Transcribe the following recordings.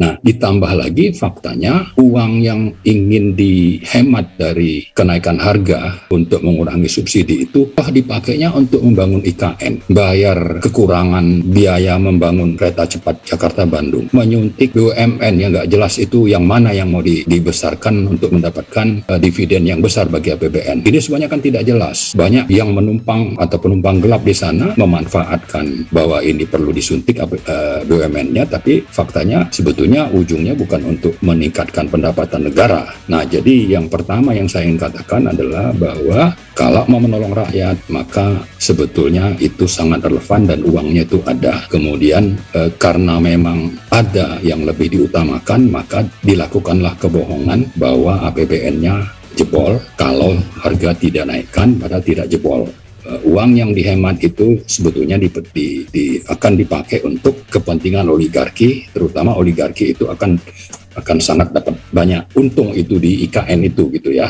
Nah, ditambah lagi faktanya uang yang ingin dihemat dari kenaikan harga untuk mengurangi subsidi itu toh dipakainya untuk membangun IKN, bayar kekurangan biaya membangun kereta cepat Jakarta-Bandung, menyuntik BUMN yang nggak jelas itu yang mana yang mau dibesarkan untuk mendapatkan dividen yang besar bagi APBN. Ini semuanya kan tidak jelas. Banyak yang menumpang atau penumpang gelap di sana memanfaatkan bahwa ini perlu disuntik BUMN-nya, tapi faktanya sebetulnya ujungnya bukan untuk meningkatkan pendapatan negara. Nah, jadi yang pertama yang saya ingin katakan adalah bahwa kalau mau menolong rakyat, maka sebetulnya itu sangat relevan dan uangnya itu ada. Kemudian karena memang ada yang lebih diutamakan, maka dilakukanlah kebohongan bahwa APBN-nya jebol kalau harga tidak naikkan, padahal tidak jebol. Uang yang dihemat itu sebetulnya akan dipakai untuk kepentingan oligarki, terutama oligarki itu akan sangat dapat banyak untung itu di IKN itu gitu ya.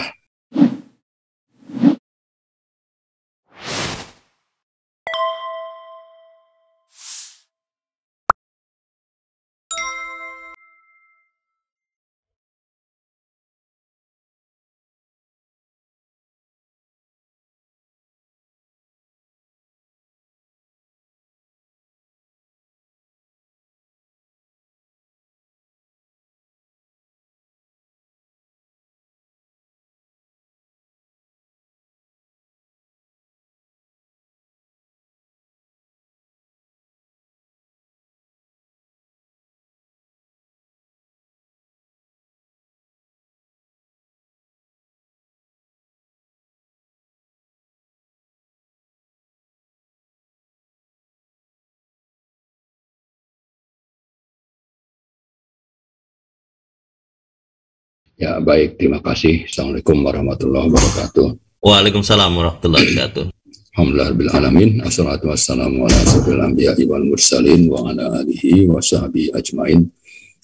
Ya, baik, terima kasih. Assalamualaikum warahmatullahi wabarakatuh. Waalaikumsalam warahmatullahi wabarakatuh. Alhamdulillahirrahmanirrahim. Assalatu wassalamu ala asyrofil anbiya'i wal mursalin wa ala alihi wa sahbihi ajmain.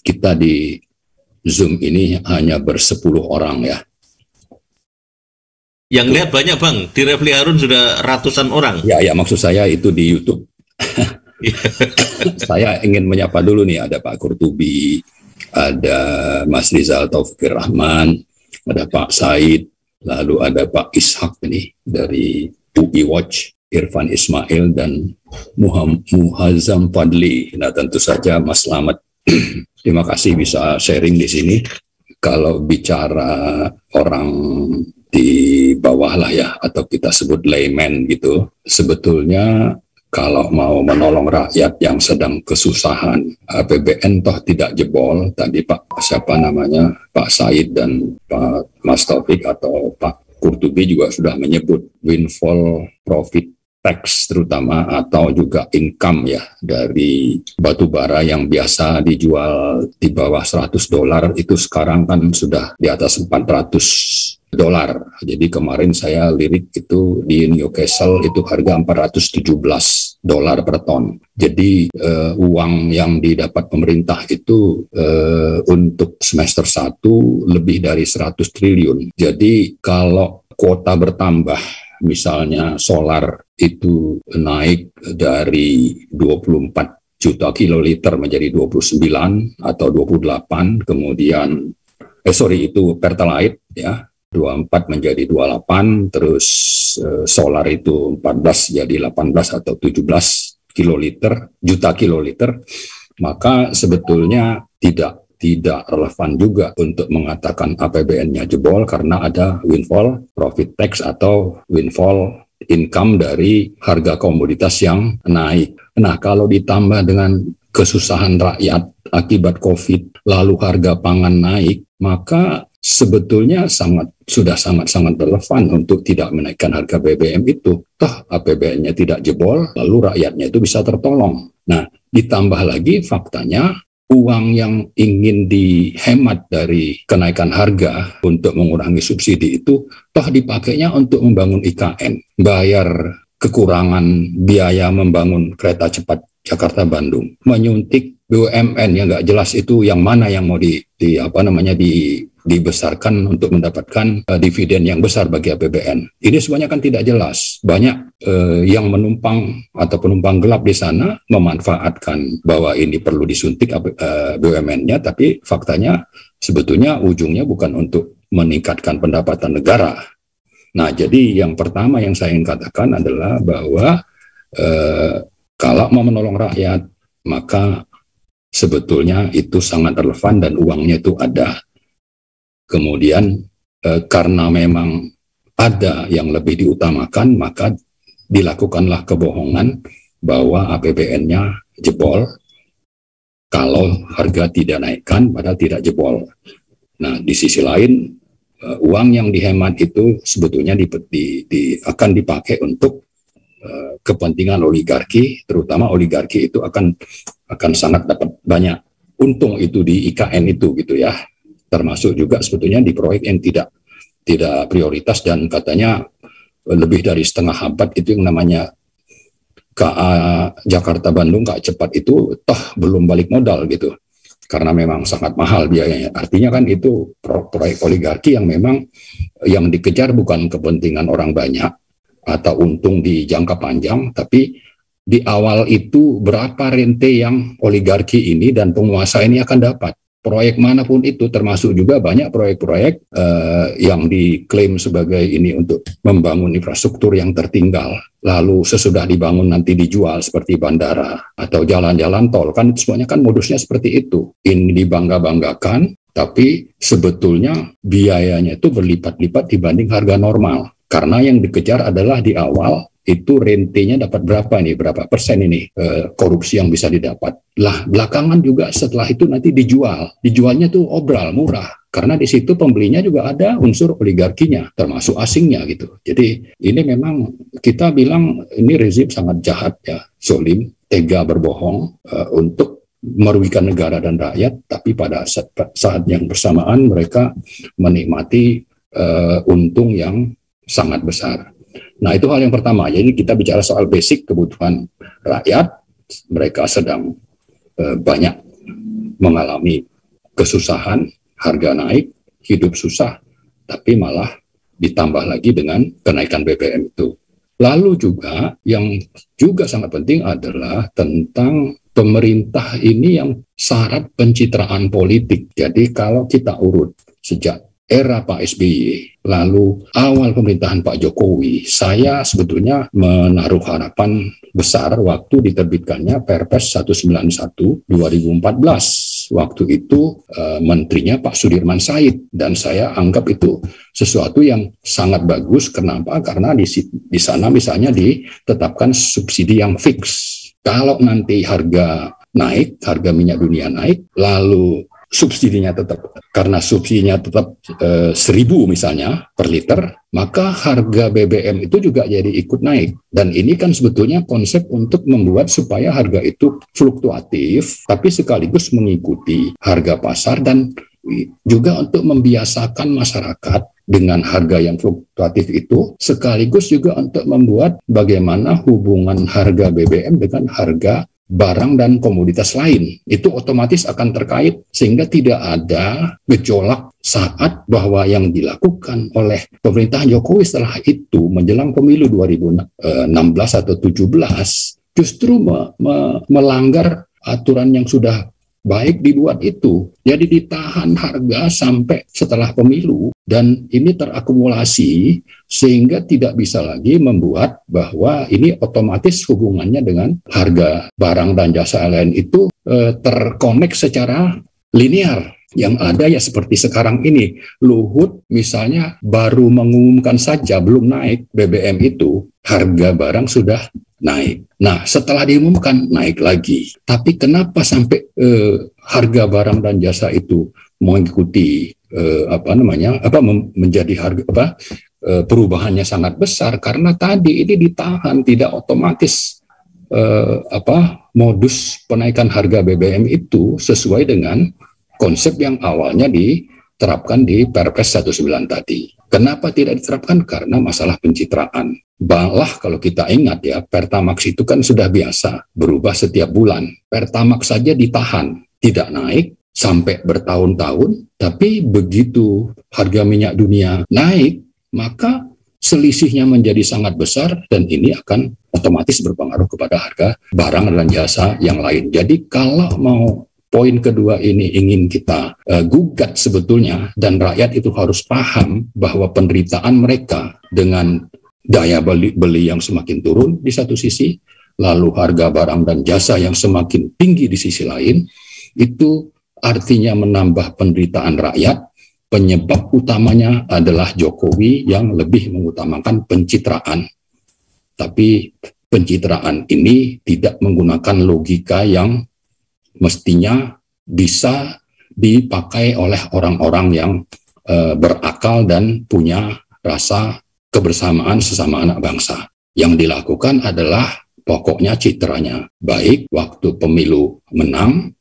Kita di Zoom ini hanya bersepuluh orang ya. Yang lihat banyak Bang, di Refli Harun sudah ratusan orang. Ya, maksud saya itu di YouTube. Saya ingin menyapa dulu nih, ada Pak Kurtubi, ada Mas Rizal Taufikir Rahman, ada Pak Said, lalu ada Pak Ishak ini dari UI Watch, Irfan Ismail, dan Muhazzam Fadli. Nah, tentu saja Mas Slamet. Terima kasih bisa sharing di sini. Kalau bicara orang di bawah lah ya, atau kita sebut layman gitu, sebetulnya kalau mau menolong rakyat yang sedang kesusahan, APBN toh tidak jebol. Tadi Pak Said dan Pak Mas Taufik atau Pak Kurtubi juga sudah menyebut windfall profit tax terutama, atau juga income ya dari batu bara yang biasa dijual di bawah $100 itu sekarang kan sudah di atas $400. Jadi kemarin saya lirik itu di Newcastle itu harga $417 per ton. Jadi uang yang didapat pemerintah itu untuk semester 1 lebih dari 100 triliun. Jadi kalau kuota bertambah, misalnya solar itu naik dari 24 juta kiloliter menjadi 29 atau 28, kemudian itu Pertalite ya, 24 menjadi 28, terus solar itu 14 jadi 18 atau 17 juta kiloliter, maka sebetulnya tidak relevan juga untuk mengatakan APBN-nya jebol karena ada windfall profit tax atau windfall income dari harga komoditas yang naik. Nah, kalau ditambah dengan kesusahan rakyat akibat COVID, lalu harga pangan naik, maka sebetulnya sudah sangat relevan untuk tidak menaikkan harga BBM itu. Toh APBN-nya tidak jebol, lalu rakyatnya itu bisa tertolong. Nah, ditambah lagi faktanya uang yang ingin dihemat dari kenaikan harga untuk mengurangi subsidi itu toh dipakainya untuk membangun IKN, bayar kekurangan biaya membangun kereta cepat Jakarta-Bandung, menyuntik BUMN yang nggak jelas itu yang mana yang mau dibesarkan untuk mendapatkan dividen yang besar bagi APBN. Ini semuanya kan tidak jelas. Banyak yang menumpang atau penumpang gelap di sana memanfaatkan bahwa ini perlu disuntik BUMN-nya, tapi faktanya sebetulnya ujungnya bukan untuk meningkatkan pendapatan negara. Nah, jadi yang pertama yang saya ingin katakan adalah bahwa kalau mau menolong rakyat, maka sebetulnya itu sangat relevan dan uangnya itu ada. Kemudian karena memang ada yang lebih diutamakan, maka dilakukanlah kebohongan bahwa APBN-nya jebol kalau harga tidak naikkan, padahal tidak jebol. Nah, di sisi lain, uang yang dihemat itu sebetulnya akan dipakai untuk kepentingan oligarki, terutama oligarki itu akan sangat dapat banyak untung itu di IKN itu gitu ya. Termasuk juga sebetulnya di proyek yang tidak prioritas dan katanya lebih dari setengah abad itu yang namanya KA Jakarta Bandung KA cepat itu toh belum balik modal gitu. Karena memang sangat mahal biayanya. Artinya kan itu proyek oligarki yang memang yang dikejar bukan kepentingan orang banyak atau untung di jangka panjang, tapi di awal itu berapa rente yang oligarki ini dan penguasa ini akan dapat. Proyek manapun itu, termasuk juga banyak proyek-proyek yang diklaim sebagai ini untuk membangun infrastruktur yang tertinggal. Lalu sesudah dibangun nanti dijual seperti bandara atau jalan-jalan tol. Kan semuanya kan modusnya seperti itu. Ini dibangga-banggakan, tapi sebetulnya biayanya itu berlipat-lipat dibanding harga normal. Karena yang dikejar adalah di awal itu rentenya dapat berapa persen ini korupsi yang bisa didapat. Lah belakangan juga setelah itu nanti dijualnya tuh obral murah karena di situ pembelinya juga ada unsur oligarkinya termasuk asingnya gitu. Jadi ini memang kita bilang ini rezim sangat jahat ya, zolim, tega berbohong untuk merugikan negara dan rakyat, tapi pada saat yang bersamaan mereka menikmati untung yang sangat besar. Nah, itu hal yang pertama. Jadi kita bicara soal basic kebutuhan rakyat, mereka sedang banyak mengalami kesusahan, harga naik, hidup susah, tapi malah ditambah lagi dengan kenaikan BBM itu. Lalu juga yang juga sangat penting adalah tentang pemerintah ini yang syarat pencitraan politik. Jadi kalau kita urut sejak era Pak SBY, lalu awal pemerintahan Pak Jokowi, saya sebetulnya menaruh harapan besar waktu diterbitkannya Perpres 191 2014. Waktu itu menterinya Pak Sudirman Said, dan saya anggap itu sesuatu yang sangat bagus. Kenapa? Karena di sana misalnya ditetapkan subsidi yang fix. Kalau nanti harga naik, harga minyak dunia naik, lalu subsidinya tetap, karena subsidinya tetap 1.000 misalnya per liter, maka harga BBM itu juga jadi ikut naik. Dan ini kan sebetulnya konsep untuk membuat supaya harga itu fluktuatif, tapi sekaligus mengikuti harga pasar dan juga untuk membiasakan masyarakat dengan harga yang fluktuatif itu, sekaligus juga untuk membuat bagaimana hubungan harga BBM dengan harga barang dan komoditas lain. Itu otomatis akan terkait sehingga tidak ada gejolak saat bahwa yang dilakukan oleh pemerintahan Jokowi setelah itu menjelang pemilu 2016 atau 17 justru melanggar aturan yang sudah baik dibuat itu. Jadi ditahan harga sampai setelah pemilu dan ini terakumulasi sehingga tidak bisa lagi membuat bahwa ini otomatis hubungannya dengan harga barang dan jasa lain itu terkonek secara linear. Yang ada ya seperti sekarang ini, Luhut misalnya baru mengumumkan saja belum naik BBM itu, harga barang sudah naik. Nah, setelah diumumkan naik lagi. Tapi kenapa sampai harga barang dan jasa itu mengikuti menjadi harga perubahannya sangat besar? Karena tadi ini ditahan, tidak otomatis modus penaikan harga BBM itu sesuai dengan konsep yang awalnya diterapkan di Perpres 19 tadi. Kenapa tidak diterapkan? Karena masalah pencitraan. Malah kalau kita ingat ya, Pertamax itu kan sudah biasa berubah setiap bulan. Pertamax saja ditahan, tidak naik, sampai bertahun-tahun, tapi begitu harga minyak dunia naik, maka selisihnya menjadi sangat besar dan ini akan otomatis berpengaruh kepada harga barang dan jasa yang lain. Jadi kalau mau poin kedua ini ingin kita gugat sebetulnya, dan rakyat itu harus paham bahwa penderitaan mereka dengan daya beli yang semakin turun di satu sisi, lalu harga barang dan jasa yang semakin tinggi di sisi lain, itu artinya menambah penderitaan rakyat. Penyebab utamanya adalah Jokowi yang lebih mengutamakan pencitraan. Tapi pencitraan ini tidak menggunakan logika yang mestinya bisa dipakai oleh orang-orang yang berakal dan punya rasa kebersamaan sesama anak bangsa. Yang dilakukan adalah pokoknya citranya baik waktu pemilu menang,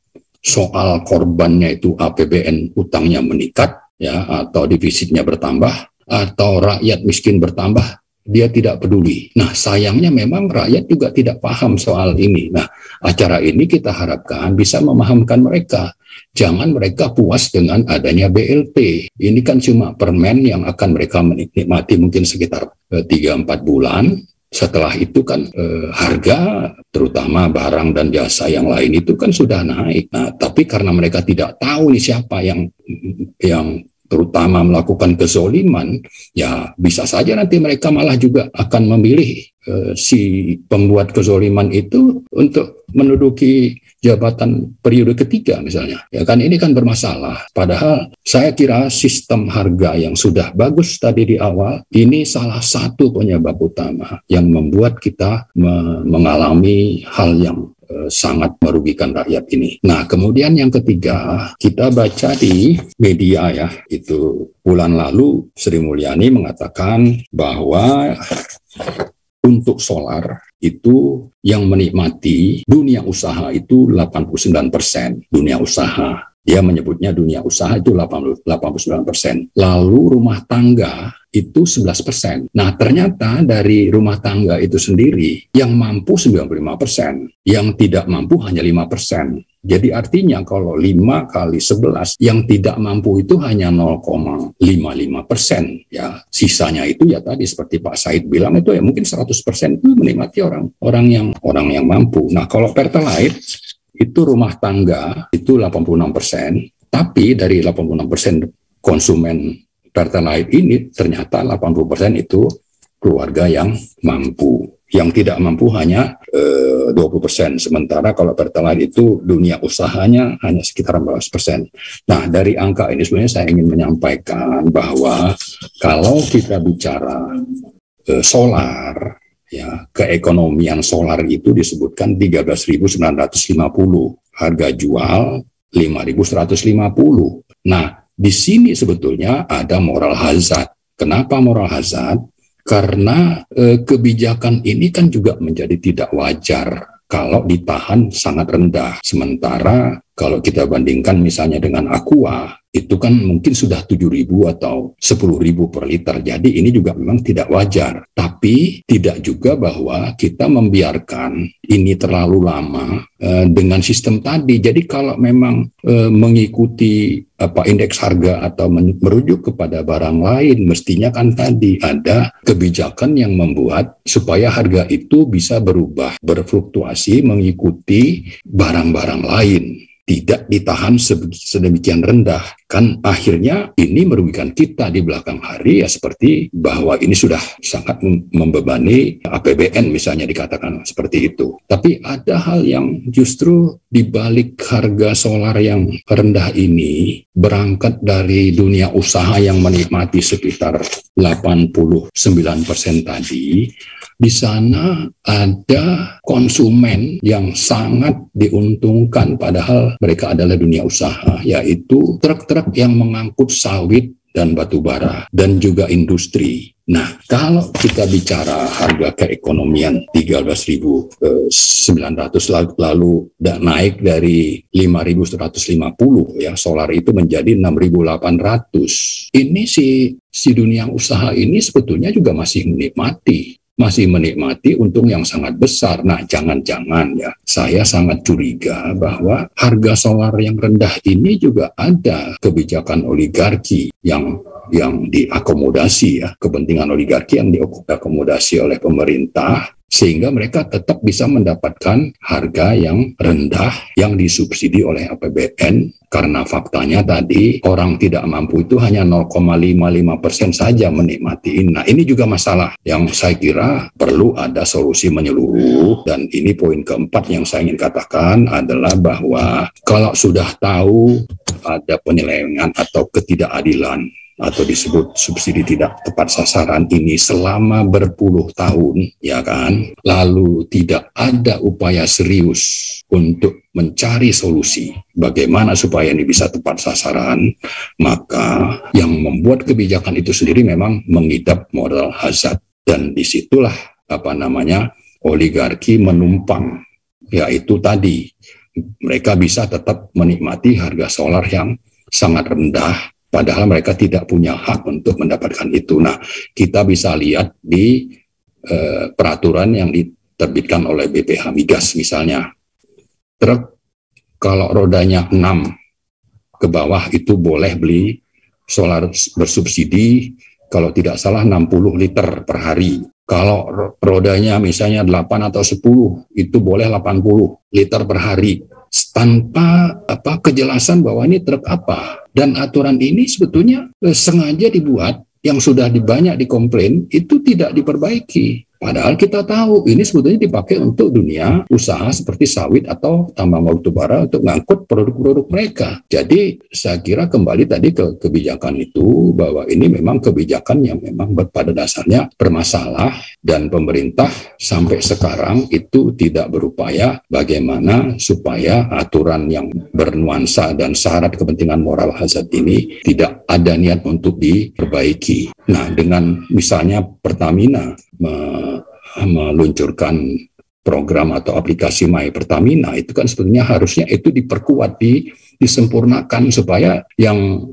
soal korbannya itu APBN utangnya meningkat, ya, atau defisitnya bertambah, atau rakyat miskin bertambah, dia tidak peduli. Nah, sayangnya memang rakyat juga tidak paham soal ini. Nah, acara ini kita harapkan bisa memahamkan mereka. Jangan mereka puas dengan adanya BLT. Ini kan cuma permen yang akan mereka menikmati mungkin sekitar 3-4 bulan. Setelah itu kan harga terutama barang dan jasa yang lain itu kan sudah naik. Nah, tapi karena mereka tidak tahu nih siapa yang terutama melakukan kezoliman, ya bisa saja nanti mereka malah juga akan memilih si pembuat kezoliman itu untuk menduduki jabatan periode ketiga misalnya. Ya kan ini kan bermasalah. Padahal saya kira sistem harga yang sudah bagus tadi di awal, ini salah satu penyebab utama yang membuat kita mengalami hal yang sangat merugikan rakyat ini. Nah, kemudian yang ketiga, kita baca di media ya, itu bulan lalu Sri Mulyani mengatakan bahwa untuk solar itu yang menikmati dunia usaha itu 89%. Dunia usaha. Dia menyebutnya dunia usaha itu 89%. Lalu rumah tangga itu 11%. Nah, ternyata dari rumah tangga itu sendiri yang mampu 95%, yang tidak mampu hanya 5%. Jadi artinya kalau 5 kali 11, yang tidak mampu itu hanya 0,55%. Ya, sisanya itu ya tadi seperti Pak Said bilang itu ya mungkin 100% itu menikmati orang yang mampu. Nah, kalau Pertalite itu rumah tangga itu 86%, tapi dari 86% konsumen Pertalite ini ternyata 80% itu keluarga yang mampu. Yang tidak mampu hanya 20%. Sementara kalau Pertalite itu dunia usahanya hanya sekitar 14%. Nah, dari angka ini sebenarnya saya ingin menyampaikan bahwa kalau kita bicara solar, ya, keekonomian solar itu disebutkan 13.950, harga jual 5.150. Nah, di sini sebetulnya ada moral hazard. Kenapa moral hazard? Karena kebijakan ini kan juga menjadi tidak wajar kalau ditahan sangat rendah. Sementara kalau kita bandingkan misalnya dengan Aqua, itu kan mungkin sudah 7.000 atau 10.000 per liter. Jadi ini juga memang tidak wajar. Tapi tidak juga bahwa kita membiarkan ini terlalu lama dengan sistem tadi. Jadi kalau memang mengikuti indeks harga atau merujuk kepada barang lain, mestinya kan tadi ada kebijakan yang membuat supaya harga itu bisa berubah, berfluktuasi mengikuti barang-barang lain. Tidak ditahan sedemikian rendah. Kan akhirnya ini merugikan kita di belakang hari, ya seperti bahwa ini sudah sangat membebani APBN misalnya dikatakan seperti itu. Tapi ada hal yang justru di balik harga solar yang rendah ini berangkat dari dunia usaha yang menikmati sekitar 89% tadi. Di sana ada konsumen yang sangat diuntungkan padahal mereka adalah dunia usaha, yaitu truk-truk yang mengangkut sawit dan batu bara dan juga industri. Nah, kalau kita bicara harga keekonomian 13.900 lalu naik dari 5.150 ya, solar itu menjadi 6.800. Ini si dunia usaha ini sebetulnya juga masih menikmati. masih menikmati untung yang sangat besar. Nah, jangan-jangan ya, saya sangat curiga bahwa harga solar yang rendah ini juga ada kebijakan oligarki yang diakomodasi ya, kepentingan oligarki yang diakomodasi oleh pemerintah, sehingga mereka tetap bisa mendapatkan harga yang rendah yang disubsidi oleh APBN, karena faktanya tadi orang tidak mampu itu hanya 0,55% saja menikmati. Nah, ini juga masalah yang saya kira perlu ada solusi menyeluruh, dan ini poin keempat yang saya ingin katakan adalah bahwa kalau sudah tahu ada penyelewengan atau ketidakadilan atau disebut subsidi tidak tepat sasaran ini selama berpuluh tahun, ya kan, lalu tidak ada upaya serius untuk mencari solusi bagaimana supaya ini bisa tepat sasaran, maka yang membuat kebijakan itu sendiri memang mengidap moral hazard, dan disitulah oligarki menumpang, yaitu tadi mereka bisa tetap menikmati harga solar yang sangat rendah, padahal mereka tidak punya hak untuk mendapatkan itu. Nah, kita bisa lihat di peraturan yang diterbitkan oleh BPH Migas misalnya. Truk kalau rodanya 6 ke bawah itu boleh beli solar bersubsidi, kalau tidak salah 60 liter per hari. Kalau rodanya misalnya 8 atau 10, itu boleh 80 liter per hari. Tanpa kejelasan bahwa ini truk apa. Dan aturan ini sebetulnya sengaja dibuat, yang sudah banyak dikomplain itu tidak diperbaiki. Padahal kita tahu ini sebetulnya dipakai untuk dunia usaha seperti sawit atau tambang batu bara untuk mengangkut produk-produk mereka. Jadi saya kira kembali tadi ke kebijakan itu, bahwa ini memang kebijakan yang memang pada dasarnya bermasalah, dan pemerintah sampai sekarang itu tidak berupaya bagaimana supaya aturan yang bernuansa dan syarat kepentingan moral hazard ini tidak ada niat untuk diperbaiki. Nah, dengan misalnya Pertamina meluncurkan program atau aplikasi My Pertamina, itu kan sebetulnya harusnya itu diperkuat, disempurnakan supaya yang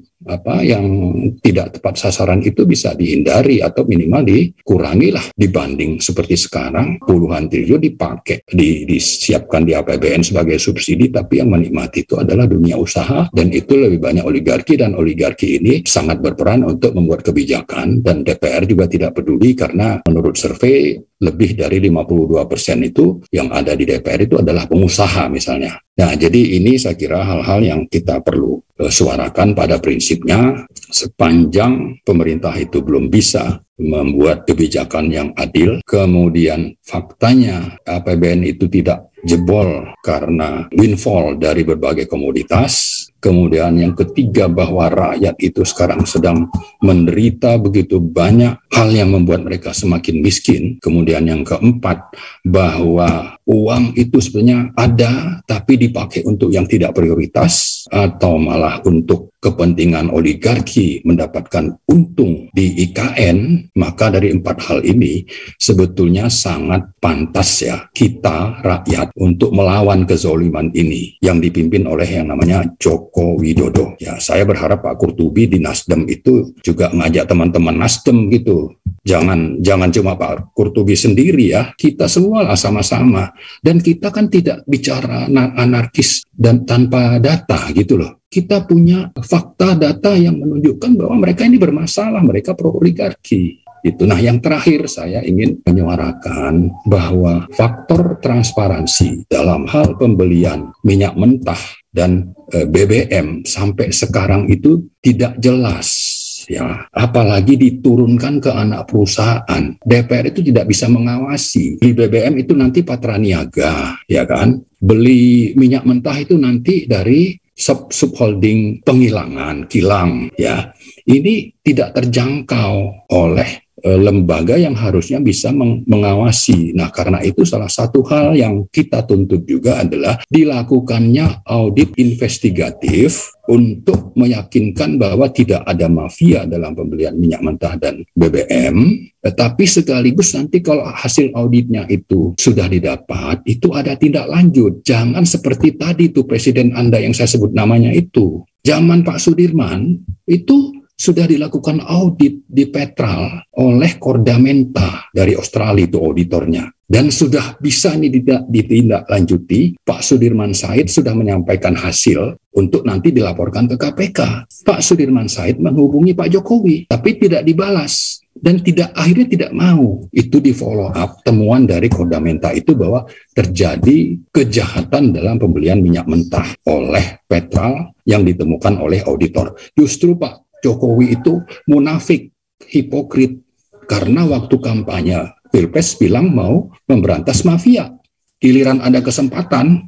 tidak tepat sasaran itu bisa dihindari atau minimal dikurangi lah, dibanding seperti sekarang puluhan triliun dipakai disiapkan di APBN sebagai subsidi, tapi yang menikmati itu adalah dunia usaha, dan itu lebih banyak oligarki, dan oligarki ini sangat berperan untuk membuat kebijakan, dan DPR juga tidak peduli karena menurut survei lebih dari 52% itu yang ada di DPR itu adalah pengusaha misalnya. Nah, jadi ini saya kira hal-hal yang kita perlu suarakan pada prinsipnya. Sepanjang pemerintah itu belum bisa membuat kebijakan yang adil, kemudian faktanya APBN itu tidak jebol karena windfall dari berbagai komoditas. Kemudian yang ketiga, bahwa rakyat itu sekarang sedang menderita begitu banyak hal yang membuat mereka semakin miskin. Kemudian yang keempat, bahwa uang itu sebenarnya ada tapi dipakai untuk yang tidak prioritas, atau malah untuk kepentingan oligarki mendapatkan untung di IKN. Maka dari empat hal ini sebetulnya sangat pantas ya kita rakyat untuk melawan kezoliman ini yang dipimpin oleh yang namanya Joko Widodo. Ya, saya berharap Pak Qurtubi di Nasdem itu juga ngajak teman-teman Nasdem gitu. Jangan cuma Pak Qurtubi sendiri ya, kita semua lah sama-sama. Dan kita kan tidak bicara anarkis dan tanpa data gitu loh. Kita punya fakta data yang menunjukkan bahwa mereka ini bermasalah, mereka pro oligarki. Itu. Nah, yang terakhir saya ingin menyuarakan bahwa faktor transparansi dalam hal pembelian minyak mentah dan BBM sampai sekarang itu tidak jelas. Ya, apalagi diturunkan ke anak perusahaan. DPR itu tidak bisa mengawasi. Di BBM itu nanti patra niaga, ya kan? Beli minyak mentah itu nanti dari subholding penghilangan, kilang, ya. Ini tidak terjangkau oleh lembaga yang harusnya bisa mengawasi. Nah, karena itu salah satu hal yang kita tuntut juga adalah dilakukannya audit investigatif untuk meyakinkan bahwa tidak ada mafia dalam pembelian minyak mentah dan BBM, tetapi sekaligus nanti kalau hasil auditnya itu sudah didapat, itu ada tindak lanjut. Jangan seperti tadi tuh Presiden Anda yang saya sebut namanya itu. Zaman Pak Sudirman itu sudah dilakukan audit di Petrol oleh Kordamenta dari Australia, itu auditornya. Dan sudah bisa ini ditindaklanjuti. Pak Sudirman Said sudah menyampaikan hasil untuk nanti dilaporkan ke KPK. Pak Sudirman Said menghubungi Pak Jokowi, tapi tidak dibalas. Dan akhirnya tidak mau. Itu di follow up temuan dari Kordamenta itu bahwa terjadi kejahatan dalam pembelian minyak mentah oleh Petrol yang ditemukan oleh auditor. Justru Pak Jokowi itu munafik, hipokrit, karena waktu kampanye Pilpres bilang mau memberantas mafia. Giliran ada kesempatan,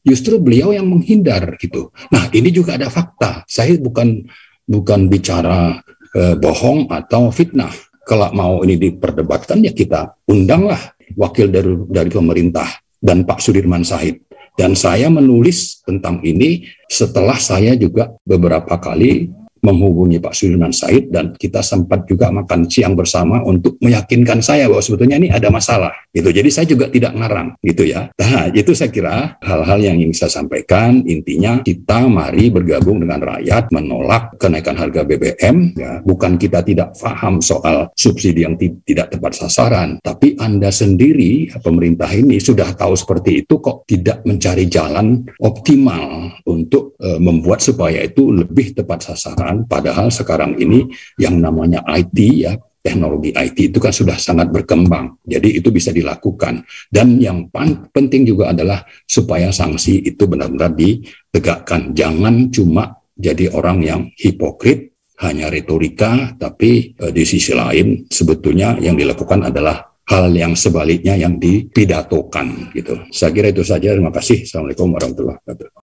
justru beliau yang menghindar gitu. Nah, ini juga ada fakta. Saya bukan bicara bohong atau fitnah. Kalau mau ini diperdebatkan, ya kita undanglah wakil dari pemerintah dan Pak Sudirman Said. Dan saya menulis tentang ini setelah saya juga beberapa kali menghubungi Pak Sudirman Said, dan kita sempat juga makan siang bersama untuk meyakinkan saya bahwa sebetulnya ini ada masalah gitu. Jadi saya juga tidak ngarang gitu ya. Nah, itu saya kira hal-hal yang ingin saya sampaikan. Intinya kita mari bergabung dengan rakyat menolak kenaikan harga BBM ya. Bukan kita tidak paham soal subsidi yang tidak tepat sasaran, tapi Anda sendiri pemerintah ini sudah tahu seperti itu, kok tidak mencari jalan optimal untuk membuat supaya itu lebih tepat sasaran. Padahal sekarang ini yang namanya IT ya, teknologi IT itu kan sudah sangat berkembang. Jadi itu bisa dilakukan. Dan yang penting juga adalah supaya sanksi itu benar-benar ditegakkan. Jangan cuma jadi orang yang hipokrit, hanya retorika, tapi di sisi lain sebetulnya yang dilakukan adalah hal yang sebaliknya yang dipidatokan gitu. Saya kira itu saja. Terima kasih. Assalamualaikum warahmatullahi wabarakatuh.